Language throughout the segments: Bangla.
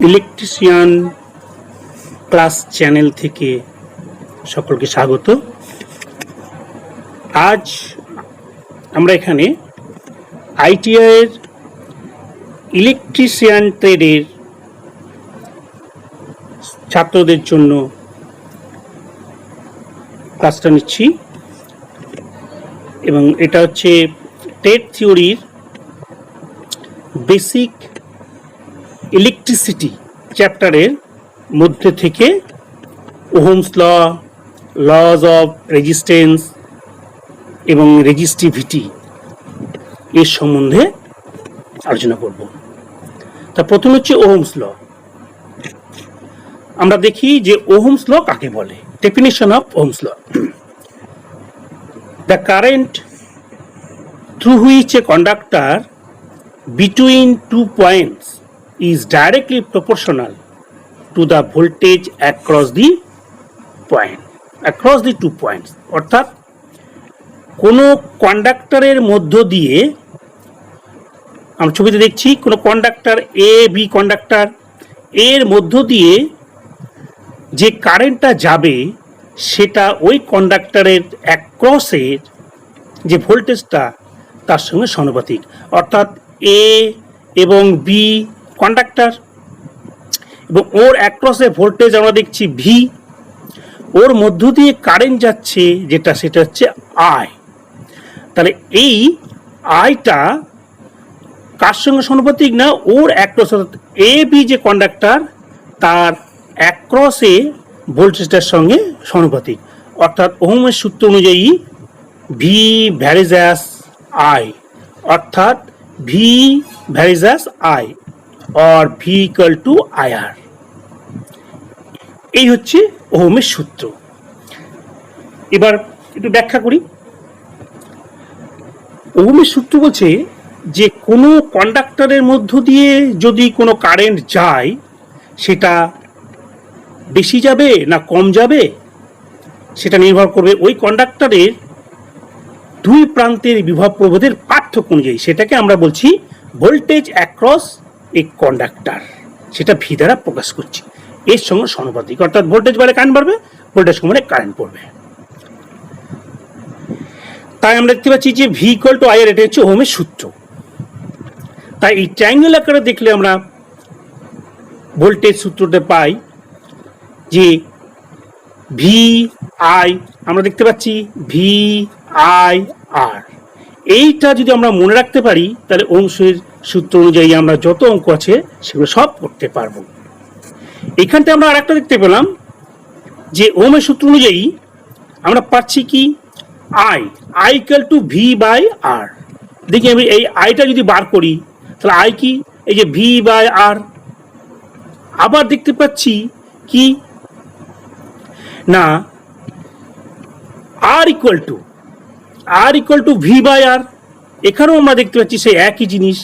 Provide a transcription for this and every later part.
ইলেকট্রিশিয়ান ক্লাস চ্যানেল থেকে সকলকে স্বাগত। আজ আমরা এখানে আইটিআইয়ের ইলেকট্রিশিয়ান ট্রেডের ছাত্রদের জন্য ক্লাসটা নিচ্ছি এবং এটা হচ্ছে ট্রেড থিওরির বেসিক ইলেকট্রিসিটি চ্যাপ্টারের মধ্যে থেকে Ohm's law, laws of resistance এবং রেজিস্টিভিটি এর সম্বন্ধে আলোচনা করব। তা প্রথম হচ্ছে ওহমস ল। আমরা দেখি যে ওহমস ল কাকে বলে। Definition of Ohm's law: the current through which a conductor between 2 points is directly proportional to the voltage across the point, across the 2 points. অর্থাৎ কোনো কন্ডাক্টরের মধ্য দিয়ে, আমরা ছবিতে দেখছি কোনো কন্ডাক্টর এ বি কন্ডাক্টর এর মধ্য দিয়ে যে কারেন্টটা যাবে সেটা ওই কন্ডাক্টরের অ্যাক্রসের যে ভোল্টেজটা তার সঙ্গে সমানুপাতিক। অর্থাৎ এ এবং বি কন্ডাক্টর এবং ওর অ্যাক্রসে ভোল্টেজ আমরা দেখছি ভি, ওর মধ্য দিয়ে কারেন্ট যাচ্ছে যেটা সেটা হচ্ছে আই। তাহলে এই আইটা কার সঙ্গে সমানুপাতিক না, ওর অ্যাক্রস, এ বি যে কন্ডাক্টর তার অ্যাক্রসে ভোল্টেজটার সঙ্গে সমানুপাতিক। অর্থাৎ ওহমের সূত্র অনুযায়ী ভি ভ্যারিজাস আই, অর্থাৎ V varies as I or V equal to IR। এই হচ্ছে ওহমের সূত্র। এবার একটু ব্যাখ্যা করি। ওহমের সূত্র বলছে যে কোনো কন্ডাক্টরের মধ্য দিয়ে যদি কোনো কারেন্ট যায় সেটা বেশি যাবে না কম যাবে সেটা নির্ভর করবে ওই কন্ডাক্টরের দুই প্রান্তের বিভব প্রভেদের পার্থক্য অনুযায়ী। সেটাকে আমরা বলছি ভোল্টেজ অ্যাক্রস এ কন্ডাক্টর, সেটা ভি দ্বারা প্রকাশ করছি, এর সঙ্গে সমানুপাতিক। অর্থাৎ ভোল্টেজ বাড়লে কারেন্ট বাড়বে, ভোল্টেজ কমলে কারেন্ট পড়বে। তাই আমরা দেখতে পাচ্ছি যে ভি ইকুয়াল টু আই এর, এটা হচ্ছে ওহমের সূত্র। তাই এই ট্রায়াঙ্গেল আকারে দেখলে আমরা ভোল্টেজ সূত্রটা পাই যে ভি আই, আমরা দেখতে পাচ্ছি ভি আই আর। এইটা যদি আমরা মনে রাখতে পারি তাহলে ওহমের সূত্র অনুযায়ী আমরা যত অঙ্ক আছে সেগুলো সব করতে পারবো। এইখানটা আমরা আরেকটা দেখতে পেলাম যে ওহমের সূত্র অনুযায়ী আমরা পাচ্ছি কি I equal to V by R. দেখি আমি এই আইটা যদি বার করি তাহলে আই কি, এই যে ভি বাই আর। আবার দেখতে পাচ্ছি কি না আর ইকুয়াল টু ভি বাই আর। এখানেও আমরা দেখতে পাচ্ছি সেই একই জিনিস।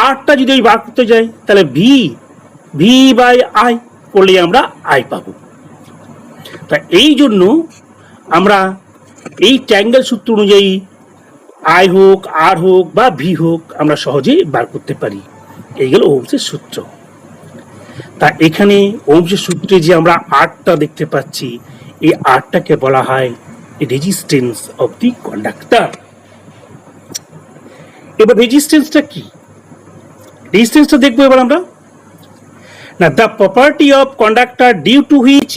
আরটা যদি আমি বার করতে যাই তাহলে ভি বাই আই করলে আমরা আই পাবো। তা এই জন্য আমরা এই ট্রায়াঙ্গেল সূত্র অনুযায়ী আই হোক আর হোক বা ভি হোক আমরা সহজেই বার করতে পারি। এই গেল ওহমসের সূত্র। তা এখানে ওহমসের সূত্রে যে আমরা আরটা দেখতে পাচ্ছি, এই আরটাকে বলা হয় রেজিস্ট্যান্স অফ দি কন্ডাক্টর। এবার রেজিস্ট্যান্সটা কি, রেজিস্ট্যান্সটা দেখবো এবার আমরা। না, the property of conductor due to which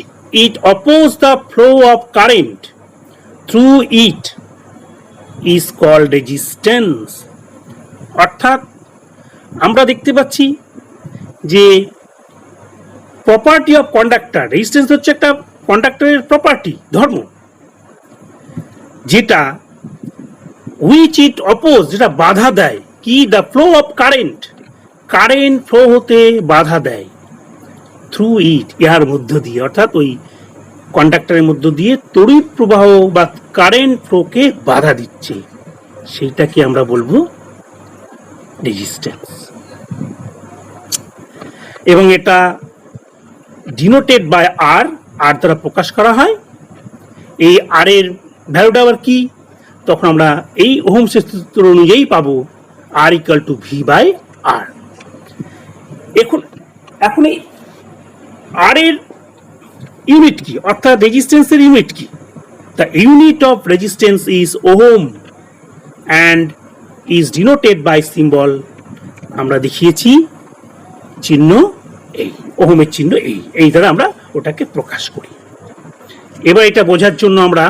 it oppose the flow of current through it is called resistance. অর্থাৎ আমরা দেখতে পাচ্ছি যে প্রপার্টি অফ কন্ডাক্টর, রেজিস্ট্যান্স হচ্ছে একটা কন্ডাক্টরের প্রপার্টি, ধর্ম, যেটা হুইচ ইট অপোজ, যেটা বাধা দেয় কি, the flow of current, current flow হতে বাধা দেয়, থ্রু ইট, ইহার মধ্য দিয়ে, অর্থাৎ ওই কন্ডাক্টরের মধ্য দিয়ে তড়িৎ প্রবাহ বা কারেন্ট ফ্লোকে বাধা দিচ্ছে, সেইটাকে আমরা বলবো রেজিস্ট্যান্স। এবং এটা ডিনোটেড বাই আর, আর দ্বারা প্রকাশ করা হয়। এই আর এর ভ্যালুটা আবার কি, তখন আমরা এই ওহমসের সূত্র অনুযায়ী পাবো আর ইকুয়াল টু ভি বাই আর। এখন এখন এই আর এর ইউনিট কি, অর্থাৎ রেজিস্ট্যান্সের ইউনিট কি? The unit of resistance is ohm and is denoted by symbol, আমরা দেখিয়েছি চিহ্ন এই, ওহমের চিহ্ন এই দ্বারা আমরা ওটাকে প্রকাশ করি। এবার এটা বোঝার জন্য আমরা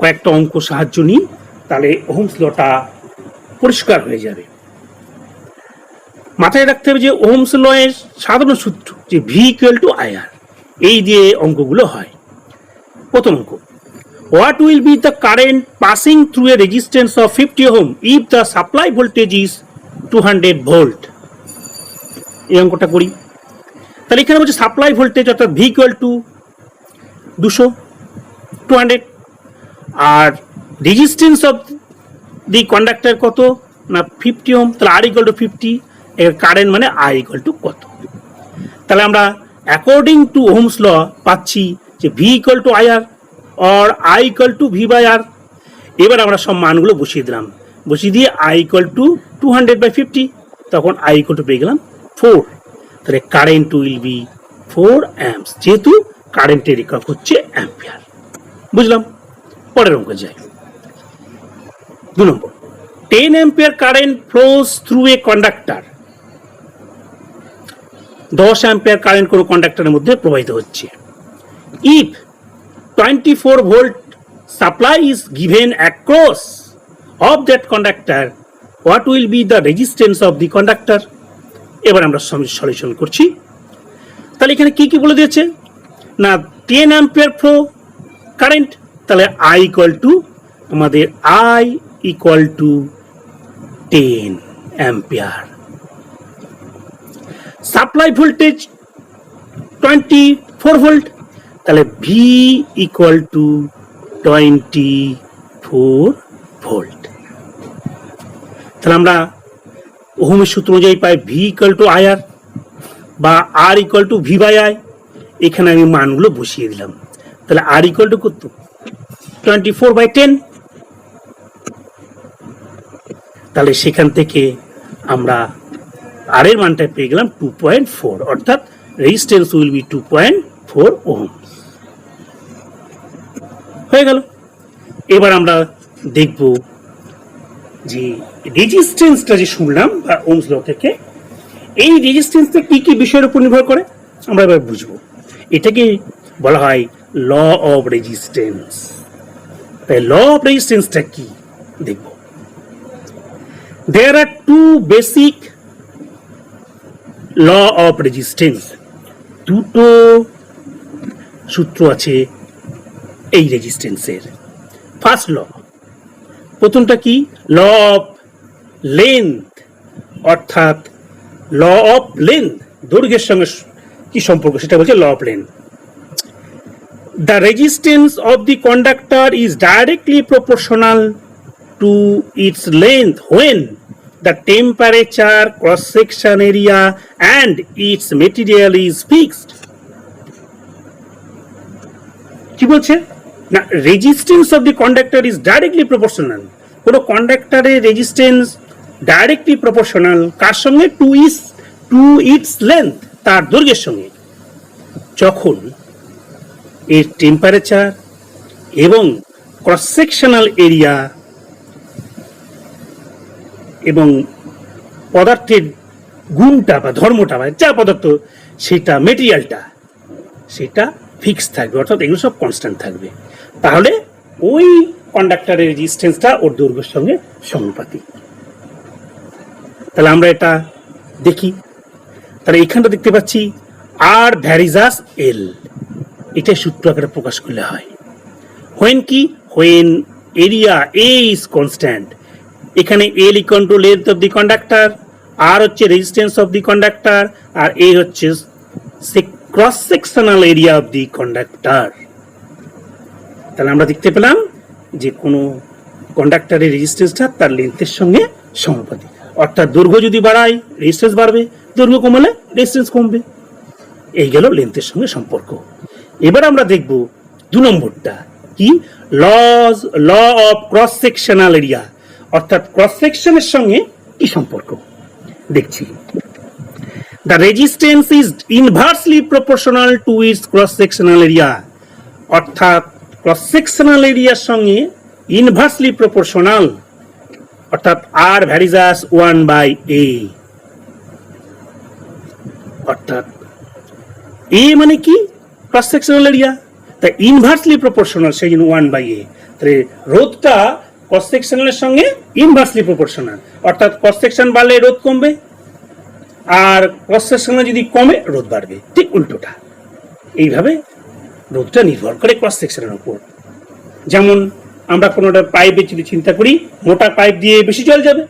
কয়েকটা অঙ্ক সাহায্য নিই, তাহলে ওহমস লটা পরিষ্কার হয়ে যাবে। মাথায় রাখতে হবে যে ওহমস ল এর সাধারণ সূত্র যে ভি ইকুয়াল টু আইআর, এই দিয়ে অঙ্কগুলো হয়। প্রথম অঙ্ক, what will be the current passing through a resistance of 50 ohm if the supply voltage is 200 volt. এই অঙ্কটা করি। তাহলে এখানে বলছে সাপ্লাই ভোল্টেজ অর্থাৎ ভি ইকুয়াল টু 200 আর রেজিস্ট্যান্স অফ দি কন্ডাক্টর কত না 50 ওহম, তাহলে আর ইকুয়াল টু 50, এর কারেন্ট মানে আই ইকুয়াল টু কত। তাহলে আমরা অ্যাকর্ডিং টু ওহমস ল পাচ্ছি যে V equal to IR or I equal to V by R. এবার আমরা সব মানগুলো বসিয়ে দিলাম, বসিয়ে দিয়ে আই ইকুয়াল টু 200/50, তখন আই ইকুয়াল টু পেয়ে গেলাম 4। তাহলে কারেন্ট উইল বি 4 অ্যাম্পস, যেহেতু কারেন্টের একক হচ্ছে অ্যাম্পিয়ার। বুঝলাম। পরের অঙ্ক যাই। 2 নম্বর, 10 ampere current flows through a conductor. 10 ampere current কোনো কন্ডাক্টরের মধ্যে প্রবাহিত হচ্ছে। If 24 volt supply is given across of that conductor, what will be the resistance of the conductor. এবার আমরা সলিউশন করছি। তাহলে এখানে কি কি বলে দিয়েছে না 10 অ্যাম্পিয়ার ফ্লো কারেন্ট, তাহলে আই ইকুয়াল টু আমাদের I equal to 10 ampere. Supply voltage 24 volt, তাহলে ভি ইকুয়াল টু 24 ভোল্ট। তাহলে আমরা ওহমের সূত্র অনুযায়ী পাই ভি ইকুয়াল টু আইআর বা R equal to V by I. এখানে আমি মানগুলো বসিয়ে দিলাম। তাহলে আর ইকুয়াল টু কত 24/10, তাহলে সেখান থেকে আমরা আর এর মানটা পেয়ে গেলাম 2.4, অর্থাৎ রেজিস্ট্যান্স উইল বি 2.4 ওহম। হয়ে গেল। এবার আমরা দেখব যে রেজিস্ট্যান্সটা যে শুনলাম বা ওহমস ল থেকে, এই রেজিস্ট্যান্সটা কি কি বিষয়ের উপর নির্ভর করে আমরা এবার বুঝবো। এটাকে বলা হয় ল অফ রেজিস্ট্যান্স। তাই ল অফ রেজিস্ট্যান্সটা কি দেখব। দেয়ার আর 2 বেসিক ল অফ রেজিস্ট্যান্স, দুটো সূত্র আছে এই রেজিস্ট্যান্সের। ফার্স্ট ল, প্রথমটা কি ল অফ লেন্থ, অর্থাৎ ল অফ লেন্থ দৈর্ঘ্যের সঙ্গে কি সম্পর্ক সেটা বলছে law of length. The resistance of the conductor is directly proportional to its length when the temperature, cross-section area and its material is fixed. কি বলছে না resistance of the conductor is directly proportional. কোনো কন্ডাক্টরের রেজিস্ট্যান্স ডাইরেক্টলি প্রপোর্শনাল কার সঙ্গে টু ইটস লেন্থ, তার দৈর্ঘ্যের সঙ্গে, যখন এর টেম্পারেচার এবং ক্রস সেকশনাল এরিয়া এবং পদার্থের গুণটা বা ধর্মটা বা যা পদার্থ সেটা মেটেরিয়ালটা সেটা ফিক্স থাকবে, অর্থাৎ এগুলো সব কনস্ট্যান্ট থাকবে। তাহলে ওই কন্ডাক্টরের রেজিস্ট্যান্সটা ওর দৈর্ঘ্যের সঙ্গে সমানুপাতিক। তাহলে আমরা এটা দেখি। তাহলে এখানটা দেখতে পাচ্ছি আর ভ্যারিজাস এল, এটা সূত্র আকারে প্রকাশ করলে হয়। হোয়েন কি when area A is constant, এখানে L equal to length of the conductor, R হচ্ছে রেজিস্ট্যান্স অফ দি কন্ডাক্টর, আর এ হচ্ছে cross sectional area of the conductor. তাহলে আমরা দেখতে পেলাম যে কোনো কন্ডাক্টরের রেজিস্ট্যান্সটা তার লেন্থের সঙ্গে সমানুপাতিক, অর্থাৎ দৈর্ঘ্য যদি বাড়ায় রেজিস্ট্যান্স বাড়বে, দৈর্ঘ্য কমালে রেজিস্ট্যান্স কমবে। এই গেল লেন্থের সঙ্গে সম্পর্ক। এবার আমরা দেখব 2 নম্বরটা কি law of cross sectional area, অর্থাৎ ক্রস সেকশনের সঙ্গে কি সম্পর্ক দেখছি। The resistance is inversely proportional to its cross sectional area, অর্থাৎ ক্রস সেকশনাল এরিয়ার সঙ্গে ইনভার্সলি প্রপোর্শনাল, অর্থাৎ আর ভ্যারিজাস 1/a, অর্থাৎ এ মানে কি ক্রস সেকশনাল এরিয়া, তাই ইনভার্সলি প্রপোর্শনাল, সেই জন্য 1/a। তাহলে রোধটা ক্রস সেকশনালের সঙ্গে ইনভার্সলি প্রপোর্শনাল, অর্থাৎ ক্রস সেকশন বাড়লে রোধ কমবে, আর ক্রস সেকশনে যদি কমে রোধ বাড়বে, ঠিক উল্টোটা। এইভাবে রোধটা নির্ভর করে ক্রস সেকশনের উপর। যেমন আমরা কোনো একটা পাইপে যদি চিন্তা করি, মোটা পাইপ দিয়ে বেশি জল যাবে,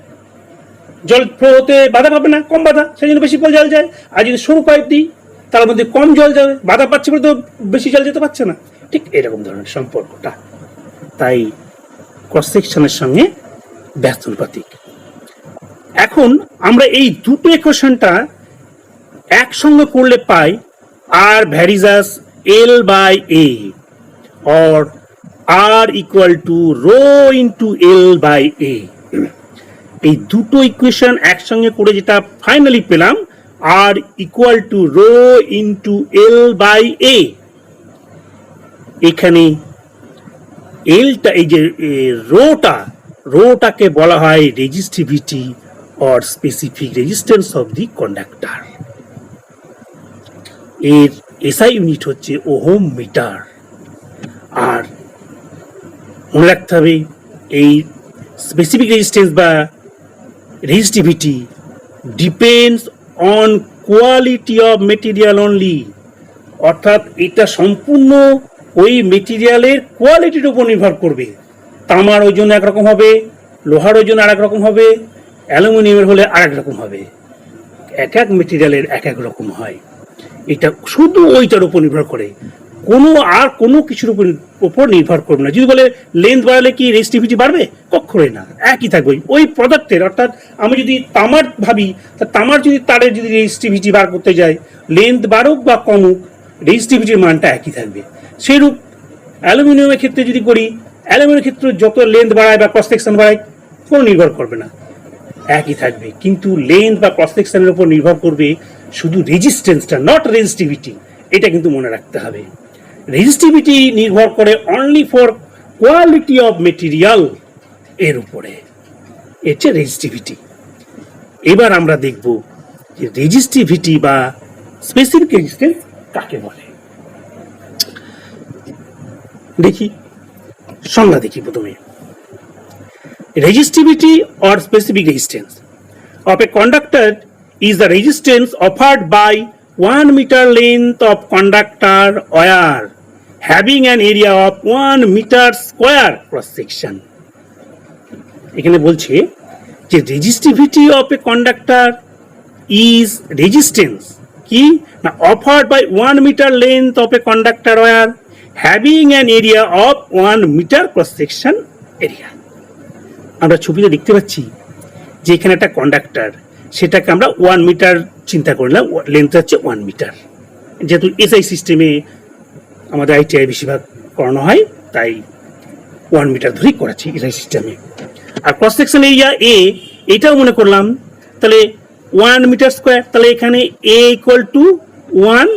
জল ফ্লো হতে বাধা পাবে না, কম বাধা, সেই জন্য বেশি জল যায়। আর যদি সরু পাইপ দিই তার মধ্যে কম জল যাবে, বাধা পাচ্ছে বলে তো বেশি জল যেতে পারছে না, ঠিক এরকম ধরনের সম্পর্কটা। তাই ক্রস সেকশনের সঙ্গে ব্যস্তানুপাতিক। এখন আমরা এই দুটো ইকুয়েশনটা একসঙ্গে করলে পাই আর varies as L/A or R equal to rho into L/A। এই দুটো ইকুয়েশন একসঙ্গে করে যেটা ফাইনালি পেলাম R equal to rho into L/A। এখানে এলটা, এই যে রোটাকে বলা হয় resistivity or specific resistance of the conductor। এর এসআই ইউনিট হচ্ছে ওহম মিটার। আর মনে রাখতে হবে এই স্পেসিফিক রেজিস্ট্যান্স বা resistivity depends on quality of material only, অর্থাৎ এটা সম্পূর্ণ ওই মেটেরিয়ালের কোয়ালিটির উপর নির্ভর করবে। তামার ওজন একরকম হবে, লোহার ওজন আর এক রকম হবে, অ্যালুমিনিয়ামের হলে আর এক রকম হবে, এক এক মেটেরিয়ালের এক এক রকম হয়। এটা শুধু ওইটার উপর নির্ভর করে, কোনো কিছুর উপর নির্ভর করবে না। যদি বলে লেন্থ বাড়ালে কি রেজিস্টিভিটি বাড়বে, কখনোই না, একই থাকবে ওই প্রোডাক্টের। অর্থাৎ আমি যদি তামার ভাবি, তা তামার যদি তারের যদি রেজিস্টিভিটি বার করতে যাই, লেন্থ বাড়ুক বা কমুক, রেজিস্টিভিটির মানটা একই থাকবে। সেইরূপ অ্যালুমিনিয়ামের ক্ষেত্রে যদি করি, অ্যালুমিনিয়ামের ক্ষেত্রে যত লেন্থ বাড়ায় বা ক্রস সেকশন বাড়ায় কোনো নির্ভর করবে না, একই থাকবে। কিন্তু লেন্থ বা ক্রস সেকশনের উপর নির্ভর করবে শুধু রেজিস্ট্যান্সটা, নট রেজিস্টিভিটি। এটা কিন্তু মনে রাখতে হবে। রেজিস্টিভিটি নির্ভর করে only for quality of material এর উপরে, এটা রেজিস্টিভিটি। এবার আমরা দেখব যে রেজিস্টিভিটি বা স্পেসিফিক রেজিস্ট্যান্স কাকে বলে। দেখি সংজ্ঞা দেখি প্রথমে। Resistivity or specific resistance of a conductor is the resistance offered by 1 meter length of conductor wire having an area of 1 meter square cross section। এখানে বলছে যে resistivity of a conductor is resistance কি না offered by 1 meter length of a conductor wire having an area of 1 meter cross section area। আমরা ছবিতে দেখতে পাচ্ছি যে এখানে একটা কন্ডাক্টর, সেটাকে আমরা 1 মিটার চিন্তা করলাম, লেন্থ হচ্ছে 1 মিটার। যেহেতু এসআই সিস্টেমে আমাদের আইটিআই বেশিরভাগ করানো হয়, তাই 1 মিটার ধরেই করাচ্ছি এসআই সিস্টেমে। আর ক্রস সেকশন এরিয়া এ, এটাও মনে করলাম, তাহলে 1 মিটার স্কোয়ার, তাহলে এখানে A equal to 1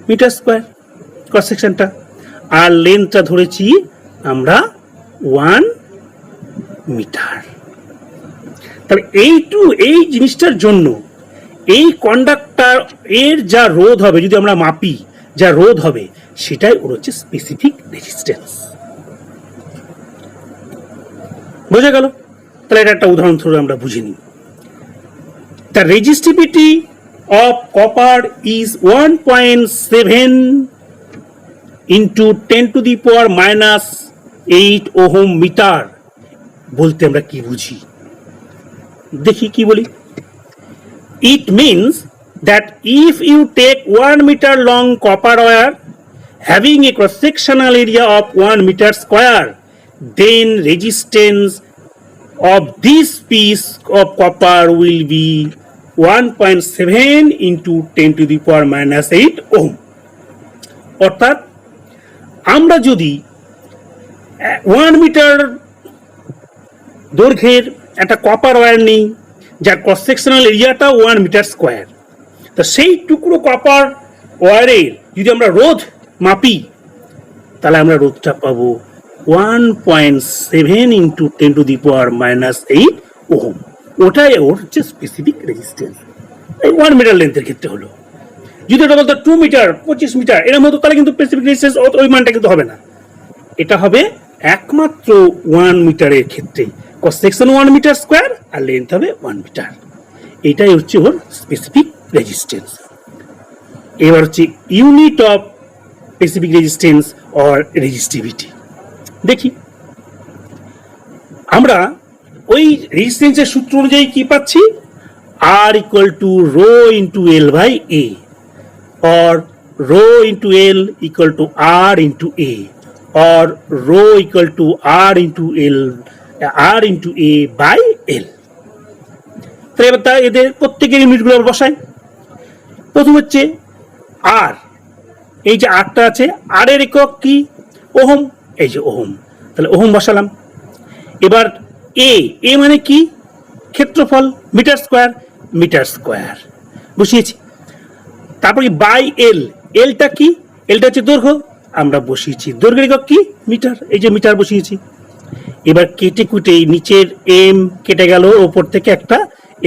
metre square cross সেকশনটা। আর লেন্থটা ধরেছি আমরা 1 মিটার। তাহলে এই জিনিসটার জন্য এই কন্ডাক্টর এর যা রোধ হবে, যদি আমরা মাপি যা রোধ হবে, সেটাই ওর হচ্ছে স্পেসিফিক রেজিস্ট্যান্স। বোঝা গেল? তাহলে এটা একটা উদাহরণ ধরে আমরা বুঝে নিই। The resistivity of copper is 1.7 into 10⁻⁻8 ohm metre. বলতে আমরা কি বুঝি দেখি কি বলি। It means that if you take 1 meter long copper wire having a cross-sectional area of 1 meter square, then resistance of this piece of copper will be 1.7 into 10⁻⁻8 ohm। অর্থাৎ আমরা যদি 1 মিটার দৈর্ঘ্যের একটা কপার ওয়্যার নিই, যার ক্রস সেকশনাল এরিয়াটা 1 মিটার স্কোয়ার। তা সেই টুকরো কপার ওয়ারের যদি আমরা রোধ মাপি তাহলে আমরা রোধটা পাবো 1.7 ইন্টু 10⁻⁻8 ওহম। ওটাই ওর হচ্ছে স্পেসিফিক রেজিস্ট্যান্স, এই 1 মিটার লেন্থের ক্ষেত্রে হলো। যদি এটা বলতো 2 মিটার 25 মিটার এর মতো, তাহলে কিন্তু স্পেসিফিক রেজিস্ট্যান্স ওই মানটা কিন্তু হবে না। এটা হবে একমাত্র 1 মিটারের ক্ষেত্রে, ক্রস সেকশন 1 মিটার স্কোয়ার আর লেন্থ হবে 1 মিটার। এটাই হচ্ছে ওর স্পেসিফিক রেজিস্ট্যান্স। এবার হচ্ছে unit of specific resistance or resistivity. দেখি আমরা ওই রেজিস্ট্যান্সের সূত্র অনুযায়ী কি পাচ্ছি, R equal to rho into L by A, or rho into L equal to R into A, or rho equal to R into A by L। তাহলে এবার এদের প্রত্যেকের ইউনিটগুলো বসাই। প্রথম হচ্ছে R, এই যে আরটা আছে, আর এর একক কি, ওহম, এই যে ওহম, তাহলে ওহম বসালাম। এবার এ মানে কি, ক্ষেত্রফল, মিটার স্কোয়ার বসিয়েছি। তারপরে বাই এল, এলটা কি, এলটা হচ্ছে দৈর্ঘ্য, আমরা বসিয়েছি দৈর্ঘ্যের একক কি, মিটার, এই যে মিটার বসিয়েছি। এবার কেটে কুটে নিচের এম কেটে গেল, ওপর থেকে একটা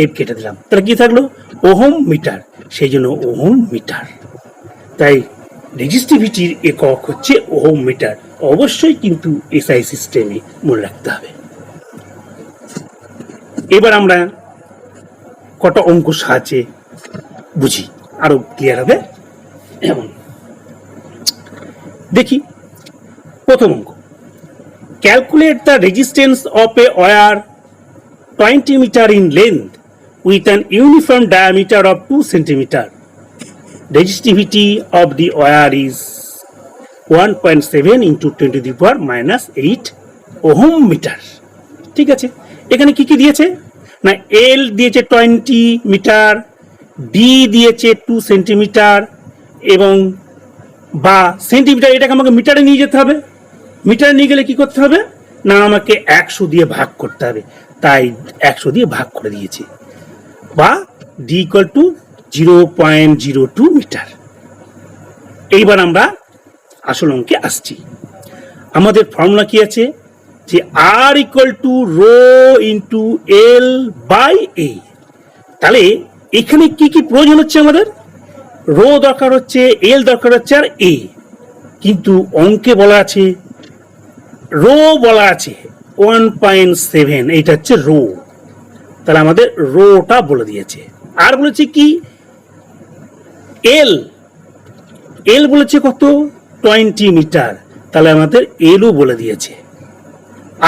এম কেটে দিলাম, তাহলে কি থাকলো, ওহম মিটার, সেই জন্য ওহম মিটার। তাই রেজিস্টিভিটির একক হচ্ছে ওহম মিটার। অবশ্যই কিন্তু এসআই সিস্টেমে মনে রাখতে হবে। এবার আমরা কটা অঙ্ক সাহায্যে বুঝি, আরো ক্লিয়ার হবে। এমন দেখি প্রথম অঙ্ক, calculate the resistance of a wire 20 metre in length with an uniform diameter of 2 centimetre. Resistivity of the wire is 1.7 into 10⁻⁻8 ohm metre. ঠিক আছে, এখানে কি কি দিয়েছে না, এল দিয়েছে 20 মিটার, ডি দিয়েছে 2 সেন্টিমিটার, এবং বা সেন্টিমিটার, এটাকে আমাকে মিটারে নিয়ে যেতে হবে। মিটারে নিয়ে গেলে কি করতে হবে না, আমাকে 100 দিয়ে ভাগ করতে হবে, তাই 100 দিয়ে ভাগ করে দিয়েছে, বা ডি ইকুয়াল টু 0.02 মিটার। এইবার আমরা আসল অঙ্কে আসছি। আমাদের ফর্মুলা কি আছে, যে R equal to rho into L by A. তাহলে এখানে কি কি প্রয়োজন হচ্ছে, আমাদের রো দরকার হচ্ছে, এল দরকার হচ্ছে, আর এ। কিন্তু অঙ্কে বলা আছে, রো বলা আছে 1.7, এইটা হচ্ছে রো, তাহলে আমাদের রোটা বলে দিয়েছে। আর বলেছে কি, এল বলেছে কত, 20 মিটার, তাহলে আমাদের এলও বলে দিয়েছে।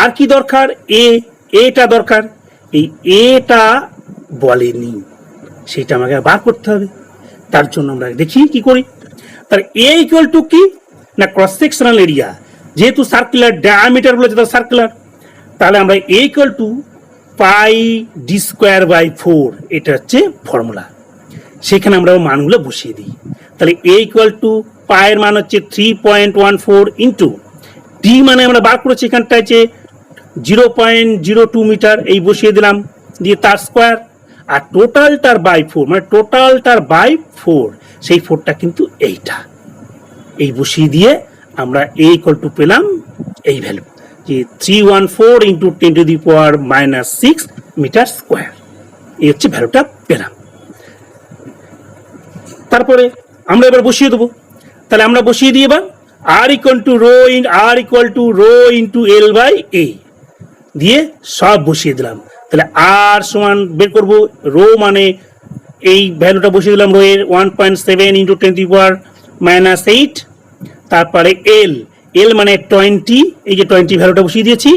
আর কি দরকার, এটা দরকার, এই এটা বলেনি, সেটা আমাকে বার করতে হবে। তার জন্য আমরা দেখি কি করি। তার এ ইকুয়াল টু কি না, ক্রস সেকশনাল এরিয়া, যেহেতু সার্কুলার, ডায়ামিটার বলেছে তার সার্কুলার, তাহলে আমরা A equal to pi D square by 4, এটা হচ্ছে ফর্মুলা। সেখানে আমরা মানগুলো বসিয়ে দিই। তাহলে এ ইকুয়াল টু পায়ের মান হচ্ছে 3.14 ইন্টু ডি মানে আমরা বার করেছি এখানটা হচ্ছে 0.02 মিটার, এই বসিয়ে দিলাম, দিয়ে তার স্কোয়ার, আর টোটালটার বাই 4, মানে টোটালটার বাই 4, সেই 4টা কিন্তু এইটা, এই বসিয়ে দিয়ে আমরা এ ইকুয়াল টু পেলাম এই ভ্যালু, যে 314 ইন্টু 10⁻⁻6 মিটার স্কোয়ার, এই হচ্ছে ভ্যালুটা পেলাম। তারপরে আমরা এবার বসিয়ে দেবো। তাহলে আমরা বসিয়ে দিই এবার R equal to rho into L by A দিয়ে সব বসিয়ে দিলাম। তাহলে আর সমান বের করবো, রো মানে এই ভ্যালুটা বসিয়ে দিলাম, রো এর 1.7 ইন্টু 10⁻⁻8, তারপরে এল মানে 20, এই যে 20 ভ্যালুটা বসিয়ে দিয়েছি,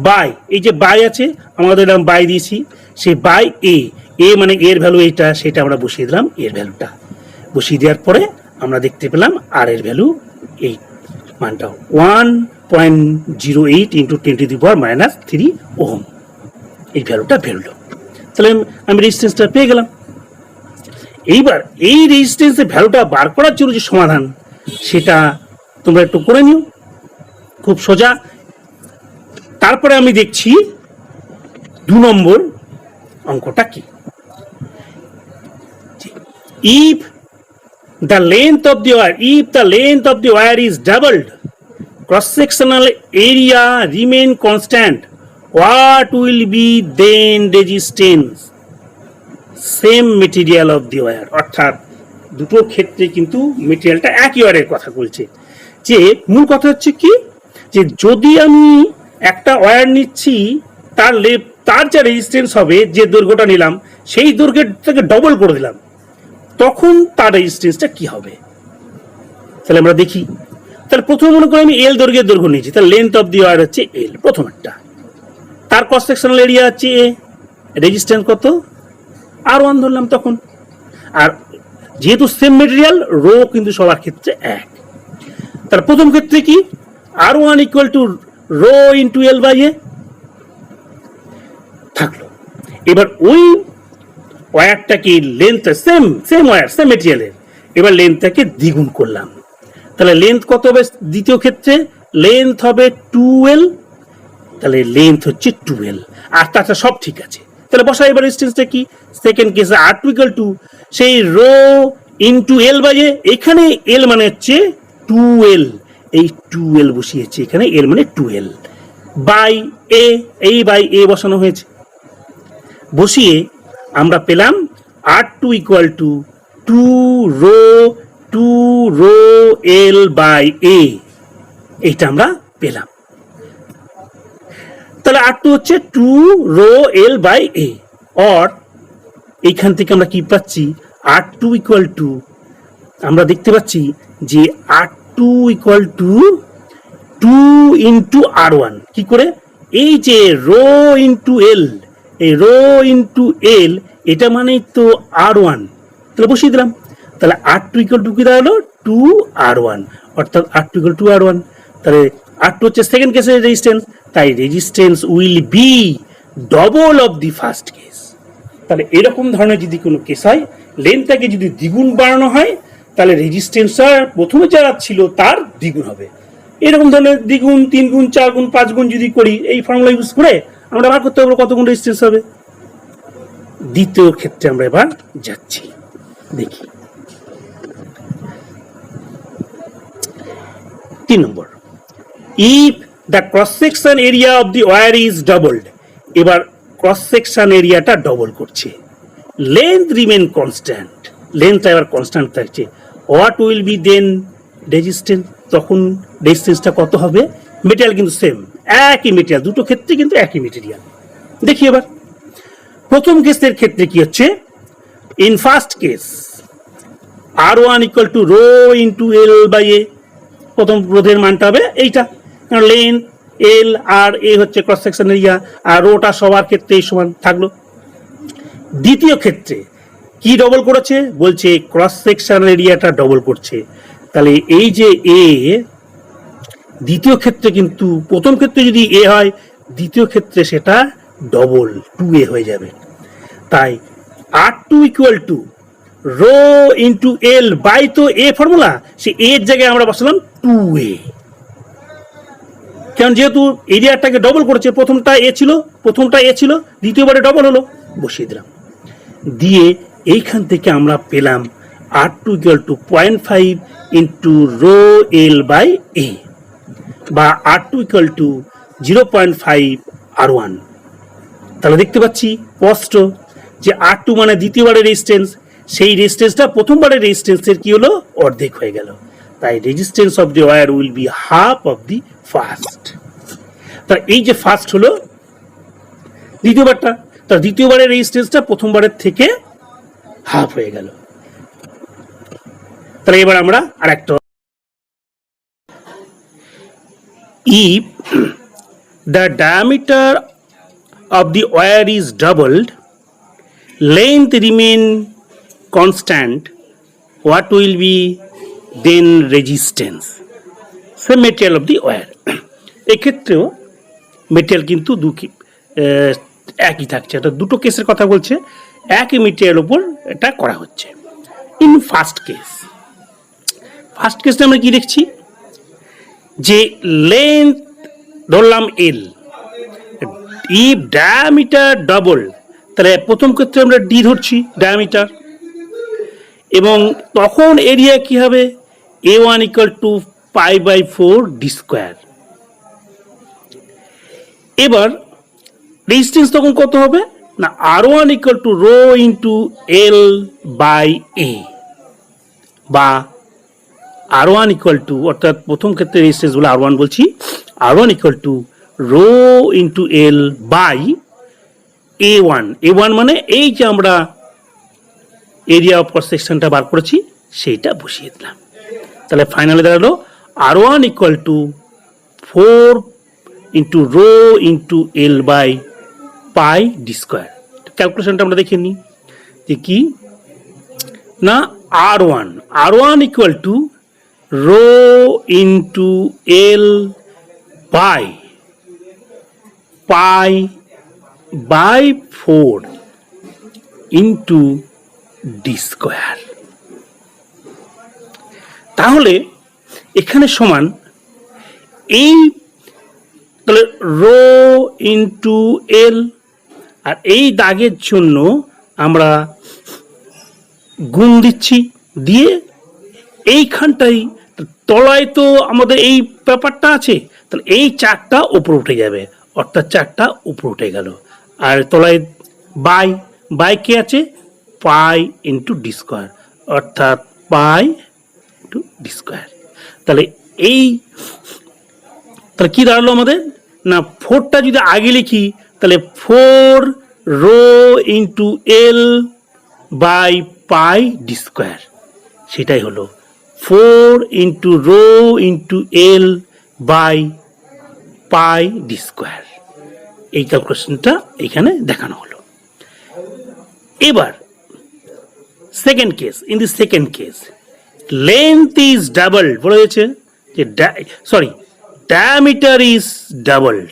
বাই এই যে বাই আছে আমাদের এরকম বাই দিয়েছি, সেই বাই এ মানে এর ভ্যালু এইটা, সেটা আমরা বসিয়ে দিলাম, এর ভ্যালুটা বসিয়ে দেওয়ার পরে আমরা দেখতে পেলাম আর এর ভ্যালু এই মানটা 1.08 ইন্টু 10⁻⁻3 ওহম, এই ভ্যালুটা বেরোলো। তাহলে আমি রেজিস্ট্যান্সটা পেয়ে গেলাম। এইবার এই রেজিস্ট্যান্সের ভ্যালুটা বার করার জন্য যে সমাধান, সেটা তোমরা একটু করে নিও, খুব সোজা। তারপরে আমি দেখছি 2 নম্বর, অঙ্কটা কি? If the length of the wire is doubled, cross-sectional area remain constant, what will be then resistance? Same material of the wire. অর্থাৎ দুটো ক্ষেত্রে কিন্তু মেটেরিয়ালটা একই ওয়্যারের কথা বলছে। যে মূল কথা হচ্ছে কি, যে যদি আমি একটা ওয়্যার নিচ্ছি, তার যা রেজিস্ট্যান্স হবে, যে দৈর্ঘ্যটা নিলাম সেই দৈর্ঘ্যের থেকে ডবল করে দিলাম, তখন তার রেজিস্ট্যান্সটা কি হবে? তাহলে আমরা দেখি। তাহলে প্রথমে মনে করি আমি এল দৈর্ঘ্যের দৈর্ঘ্য নিয়েছি, তাহলে লেন্থ অফ দি ওয়্যার হচ্ছে এল, প্রথম একটা। তার ক্রস সেকশনাল এরিয়া হচ্ছে এ, রেজিস্ট্যান্স কত? R1 ধরলাম তখন। আর যেহেতু সেম মেটেরিয়াল, রো কিন্তু সবার ক্ষেত্রে এক। তার প্রথম ক্ষেত্রে কি, R1 equal to rho into L by A থাকলো। এবার ওই ওয়্যারটাকে লেন্থ সেম ওয়্যার সেম মেটেরিয়ালের, এবার লেন্থটাকে দ্বিগুণ করলাম। তাহলে লেন্থ কত হবে দ্বিতীয় ক্ষেত্রে? লেন্থ হবে 2L, তাহলে লেন্থ হচ্ছে 2L, আর তাছাড়া সব ঠিক আছে। তাহলে বসাই এবার রেজিস্ট্যান্সটা কি? সেকেন্ড কেসে R2 ইকুয়াল টু সেই রো ইন্টু এল বাই এ, এখানে এল মানে হচ্ছে 2L, এই 2L বসিয়েছে এখানে, এল মানে 2L বাই এ, এই বাই এ বসানো হয়েছে। বসিয়ে আমরা পেলাম R2 equal to 2 rho L by A, এইটা আমরা পেলাম। তাহলে R2 হচ্ছে 2 rho L by A, or এইখান থেকে আমরা কি পাচ্ছি? R2 ইকুয়াল টু, আমরা দেখতে পাচ্ছি যে R2 equal to 2 into R1। কি করে? এই যে রো ইন্টু এল, এই রো ইন্টু এল, এটা মানেই তো R1, তাহলে বসিয়ে দিলাম। তাহলে R2 ইকুয়াল টু কি দাঁড়ালো? 2R1, অর্থাৎ R2 ইকুয়াল টু R1। তাহলে R2 হচ্ছে সেকেন্ড কেসের রেজিস্ট্যান্স, তাই resistance will be double of the first case. তাহলে এরকম ধরনের যদি কোনো কেস হয়, লেন্থটাকে যদি দ্বিগুণ বাড়ানো হয়, তাহলে রেজিস্ট্যান্সটা প্রথমে যারা ছিল তার দ্বিগুণ হবে। এরকম ধরনের দ্বিগুণ, 3 গুণ, 4 গুণ, 5 গুণ যদি করি, এই ফর্মুলা ইউজ করে আমরা বার করতে পারবো কত গুণ রেজিস্ট্যান্স হবে। দ্বিতীয় ক্ষেত্রে আমরা এবার যাচ্ছি, দেখি 3 নম্বর। If the cross section area of the wire is doubled, এবার ক্রস সেকশন এরিয়াটা ডবল করছে, লেন্থ রিমেন কনস্ট্যান্ট, লেন্থটা এবার কনস্ট্যান্ট থাকছে, what will be then resistance? তখন রেজিস্ট্যান্সটা কত হবে? মেটেরিয়াল কিন্তু সেম, একই মেটেরিয়াল, দুটো ক্ষেত্রে কিন্তু একই মেটেরিয়াল। দেখি এবার প্রথম কেসের ক্ষেত্রে কি হচ্ছে। In first case R1 equal to rho into L by A, প্রথম রোধের মানটা হবে এইটা, কারণ লেন্থ এল আর এ হচ্ছে ক্রস সেকশন এরিয়া, আর রোটা সবার ক্ষেত্রে সমান থাকলো। দ্বিতীয় ক্ষেত্রে কি ডবল করেছে? বলছে ক্রস সেকশন এরিয়াটা ডবল করছে। তাহলে এই যে এ, দ্বিতীয় ক্ষেত্রে কিন্তু প্রথম ক্ষেত্রে যদি এ হয়, দ্বিতীয় ক্ষেত্রে সেটা ডবল 2A হয়ে যাবে। তাই R2 equal to rho into L by, তো এ ফর্মুলা, সে এর জায়গায় আমরা বসালাম 2A, কারণ যেহেতু এরিয়াটাকে ডবল করেছে, প্রথমটা এ ছিল, দ্বিতীয়বারে ডবল হলো, বসিয়ে দিলাম। দিয়ে এইখান থেকে আমরা পেলাম R2 equal to 0.5 into rho L by A, বা R2 ইকুয়াল টু 0.5 R1। তাহলে দেখতে পাচ্ছি স্পষ্ট যে R2 মানে দ্বিতীয়বারের রেজিস্ট্যান্স, সেই রেজিস্ট্যান্সটা প্রথমবারের রেজিস্ট্যান্সের কি হলো? অর্ধেক হয়ে গেল। তাই resistance of the wire will be half of the first. তা এই যে ফার্স্ট হলো দ্বিতীয়বারটা, তার দ্বিতীয়বারের রেজিস্ট্যান্সটা প্রথমবারের থেকে হাফ হয়ে গেল। তাহলে এবার আমরা আরেকটা, if the diameter of the wire is doubled, length remain constant, what will be then resistance? Same material of the wire. এক্ষেত্রেও মেটেরিয়াল কিন্তু একই থাকছে, এটা দুটো কেসের কথা বলছে, একই মেটেরিয়াল উপর এটা করা হচ্ছে। ইন ফার্স্ট কেসে আমরা কি দেখছি যে লেন্থ ধরলাম এল, ইফ ডায়ামিটার ডবল, তাহলে প্রথম ক্ষেত্রে আমরা ডি ধরছি ডায়ামিটার, এবং তখন এরিয়া কি হবে, A1 equal to π/4 D square. এবার রেজিস্ট্যান্স তখন কত হবে না, R1 equal to rho into L by A, বা R1 ইকুয়াল টু, অর্থাৎ প্রথম ক্ষেত্রে রেজিস্ট্যান্স বলে R1 বলছি, R1 equal to rho into L by A1 মানে এই যে আমরা এরিয়া অফ ক্রস সেকশনটা বার করেছি সেইটা বসিয়ে দিলাম। তাহলে ফাইনালে দাঁড়ালো R1 equal to 4 into rho into L by pi D square. ক্যালকুলেশনটা আমরা দেখে নিই যে কি না, R1 equal to rho into L by pi by 4 into D square. তাহলে এখানে সমান এই, তাহলে রো ইন্টু এল, আর এই দাগের জন্য আমরা গুণ দিচ্ছি, দিয়ে এইখানটাই তলায় তো আমাদের এই ব্যাপারটা আছে, তাহলে এই চারটা উপরে উঠে যাবে, অর্থাৎ চারটা উপরে উঠে গেল, আর তলায় বাই কে আছে, পাই ইন্টু ডি স্কোয়ার, অর্থাৎ পাই ইন্টু ডি স্কোয়ার। তাহলে তাহলে কি দাঁড়ালো আমাদের না, 4টা যদি আগে লিখি তাহলে 4 rho into L by pi D square, সেটাই হলো 4 into rho into L by pi D square. এই ক্যালকুলেশনটা এখানে দেখানো হলো। এবার second case, in the second case length is doubled, বলা হয়েছে যে ডায়ামিটার ইজ ডাবলড,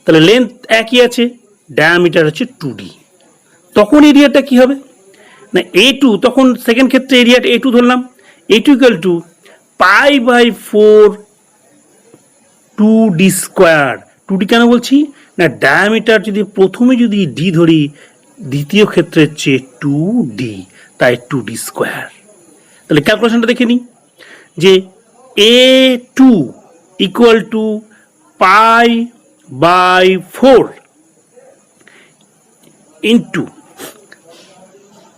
তাহলে লেন্থ একই আছে, ডায়ামিটার হচ্ছে 2D, তখন এরিয়াটা কি হবে না, A2, তখন সেকেন্ড ক্ষেত্রে এরিয়াটা A2 ধরলাম, A2 equal to π/4 2D square. 2D কেন বলছি না, ডায়ামিটার যদি প্রথমে যদি ডি ধরি, দ্বিতীয় ক্ষেত্রে হচ্ছে 2D, তাই 2D স্কোয়ার। তাহলে ক্যালকুলেশনটা দেখে নিই যে A2 equal to π/4 into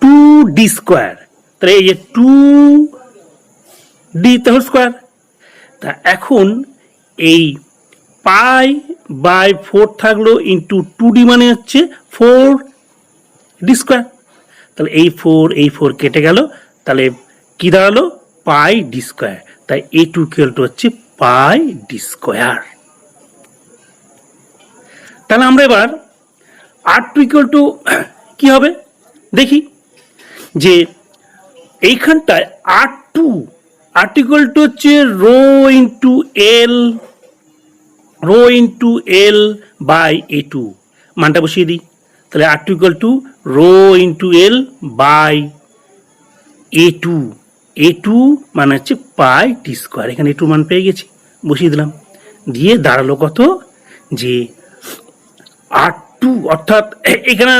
2D square, তাহলে এই যে 2D তাহলে স্কোয়ার। তা এখন এই π/4 থাকলো ইন্টু 2D মানে হচ্ছে 4D স্কোয়ার, তাহলে এই 4 কেটে গেল, তাহলে কি দাঁড়ালো পাই ডি স্কোয়ার, তাই A2 ইকুয়াল টু হচ্ছে পাই ডি স্কোয়ার। তাহলে আমরা এবার R2 ইকুয়াল টু কি হবে দেখি, যে এইখানটায় R2 ইকুয়াল টু হচ্ছে rho into L by A2, মানটা বসিয়ে দিই, তাহলে R2 equal to rho into L by A2 মানে হচ্ছে পাই ডি স্কোয়ার, এখানে A2 মান পেয়ে গেছি, বসিয়ে দিলাম, দিয়ে দাঁড়ালো কত যে R2, অর্থাৎ এখানে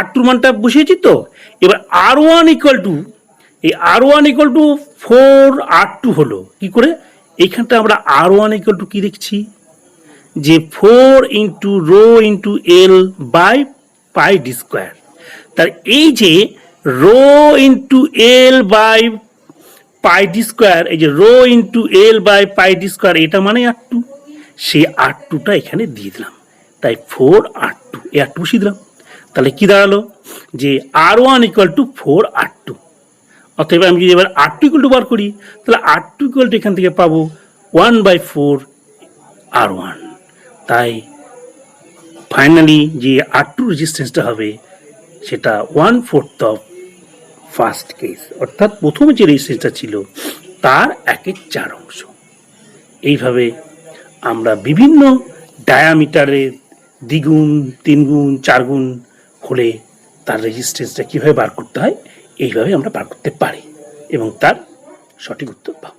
R2 মানটা বসিয়েছি, তো এবার R1 ইকুয়াল টু 4R2 হলো কি করে, এইখানটা আমরা R1 ইকুয়াল টু কি দেখছি যে 4 into rho into L by pi D square, তার এই যে rho into L by pi D square, এই যে rho into L by pi D square, এটা মানে R2, সেই R2টা এখানে দিয়ে দিলাম, তাই 4R2 এই R2 বসিয়ে দিলাম। তাহলে কি দাঁড়ালো যে R1 ইকুয়াল টু 4R2, অতএব আমি যদি এবার R2 ইকুয়াল টু বার করি, তাহলে R2 ইকুয়াল টু এখান থেকে পাবো 1/4R1, তাই ফাইনালি যে R2 রেজিস্ট্যান্সটা হবে সেটা 1/4 অফ ফার্স্ট কেস, অর্থাৎ প্রথমে যে রেজিস্ট্যান্সটা ছিল তার 1/4 অংশ। এইভাবে আমরা বিভিন্ন ডায়ামিটারের দ্বিগুণ, 3 গুণ, 4 গুণ হলে তার রেজিস্ট্যান্সটা কীভাবে বার করতে হয় এইভাবে আমরা বার করতে পারি এবং তার সঠিক উত্তর পাবো।